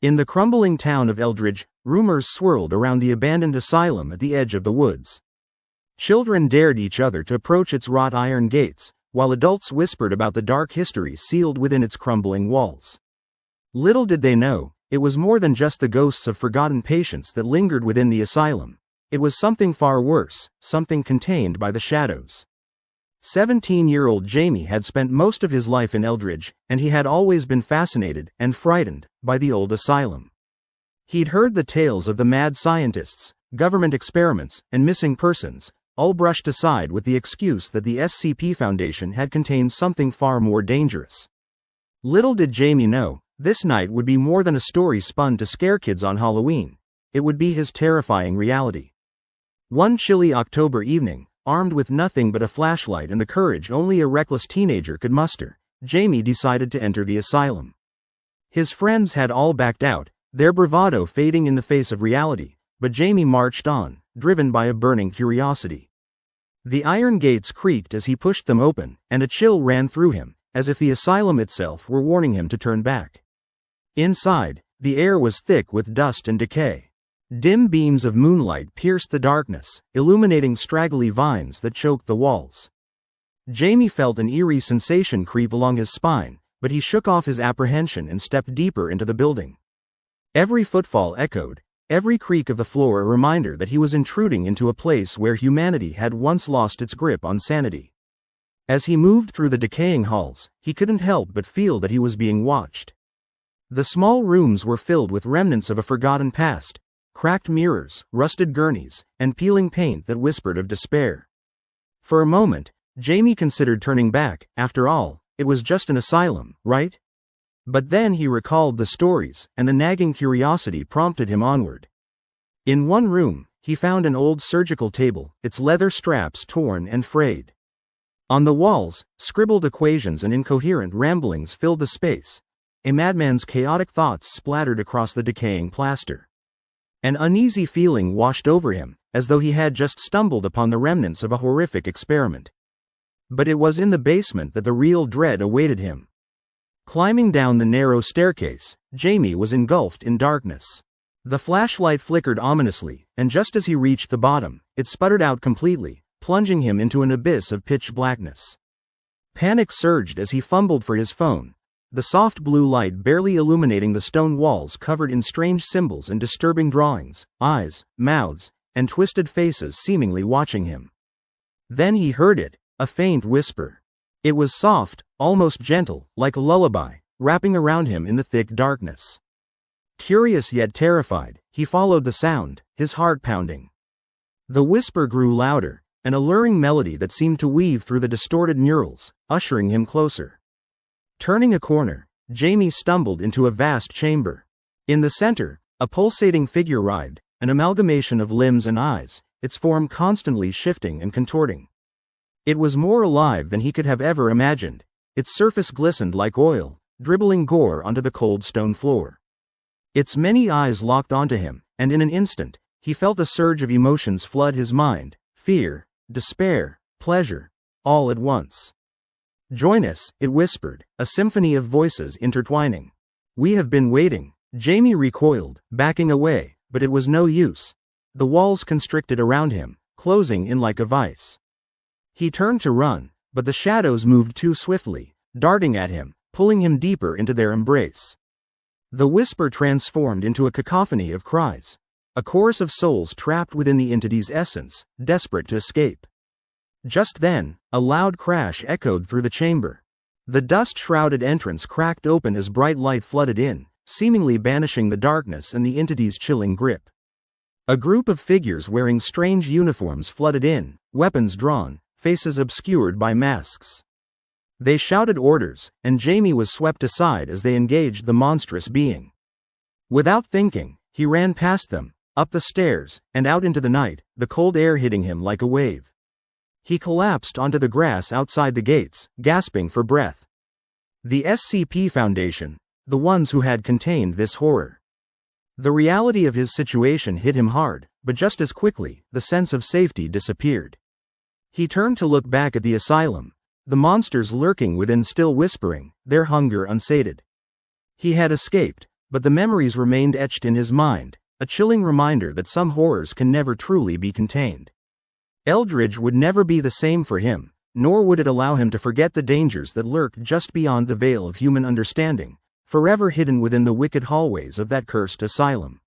In the crumbling town of Eldridge, rumors swirled around the abandoned asylum at the edge of the woods. Children dared each other to approach its wrought iron gates, while adults whispered about the dark history sealed within its crumbling walls. Little did they know, it was more than just the ghosts of forgotten patients that lingered within the asylum. It was something far worse, something contained by the shadows. 17-year-old Jamie had spent most of his life in Eldridge, and he had always been fascinated and frightened by the old asylum. He'd heard the tales of the mad scientists, government experiments, and missing persons, all brushed aside with the excuse that the SCP Foundation had contained something far more dangerous. Little did Jamie know, this night would be more than a story spun to scare kids on Halloween. It would be his terrifying reality. One chilly October evening, armed with nothing but a flashlight and the courage only a reckless teenager could muster, Jamie decided to enter the asylum. His friends had all backed out, their bravado fading in the face of reality, but Jamie marched on, driven by a burning curiosity. The iron gates creaked as he pushed them open, and a chill ran through him, as if the asylum itself were warning him to turn back. Inside, the air was thick with dust and decay. Dim beams of moonlight pierced the darkness, illuminating straggly vines that choked the walls. Jamie felt an eerie sensation creep along his spine, but he shook off his apprehension and stepped deeper into the building. Every footfall echoed, every creak of the floor a reminder that he was intruding into a place where humanity had once lost its grip on sanity. As he moved through the decaying halls, he couldn't help but feel that he was being watched. The small rooms were filled with remnants of a forgotten past, cracked mirrors, rusted gurneys, and peeling paint that whispered of despair. For a moment, Jamie considered turning back. After all, it was just an asylum, right? But then he recalled the stories, and the nagging curiosity prompted him onward. In one room, he found an old surgical table, its leather straps torn and frayed. On the walls, scribbled equations and incoherent ramblings filled the space. A madman's chaotic thoughts splattered across the decaying plaster. An uneasy feeling washed over him, as though he had just stumbled upon the remnants of a horrific experiment. But it was in the basement that the real dread awaited him. Climbing down the narrow staircase, Jamie was engulfed in darkness. The flashlight flickered ominously, and just as he reached the bottom, it sputtered out completely, plunging him into an abyss of pitch blackness. Panic surged as he fumbled for his phone, the soft blue light barely illuminating the stone walls covered in strange symbols and disturbing drawings, eyes, mouths, and twisted faces seemingly watching him. Then he heard it, a faint whisper. It was soft, almost gentle, like a lullaby, wrapping around him in the thick darkness. Curious yet terrified, he followed the sound, his heart pounding. The whisper grew louder, an alluring melody that seemed to weave through the distorted murals, ushering him closer. Turning a corner, Jamie stumbled into a vast chamber. In the center, a pulsating figure writhed, an amalgamation of limbs and eyes, its form constantly shifting and contorting. It was more alive than he could have ever imagined. Its surface glistened like oil, dribbling gore onto the cold stone floor. Its many eyes locked onto him, and in an instant, he felt a surge of emotions flood his mind: fear, despair, pleasure, all at once. "Join us," it whispered, a symphony of voices intertwining. "We have been waiting." Jamie recoiled, backing away, but it was no use. The walls constricted around him, closing in like a vice. He turned to run, but the shadows moved too swiftly, darting at him, pulling him deeper into their embrace. The whisper transformed into a cacophony of cries, a chorus of souls trapped within the entity's essence, desperate to escape. Just then, a loud crash echoed through the chamber. The dust-shrouded entrance cracked open as bright light flooded in, seemingly banishing the darkness and the entity's chilling grip. A group of figures wearing strange uniforms flooded in, weapons drawn, faces obscured by masks. They shouted orders, and Jamie was swept aside as they engaged the monstrous being. Without thinking, he ran past them, up the stairs, and out into the night, the cold air hitting him like a wave. He collapsed onto the grass outside the gates, gasping for breath. The SCP Foundation, the ones who had contained this horror. The reality of his situation hit him hard, but just as quickly, the sense of safety disappeared. He turned to look back at the asylum, the monsters lurking within still whispering, their hunger unsated. He had escaped, But the memories remained etched in his mind, a chilling reminder that some horrors can never truly be contained. Eldridge would never be the same for him, nor would it allow him to forget the dangers that lurked just beyond the veil of human understanding, forever hidden within the wicked hallways of that cursed asylum.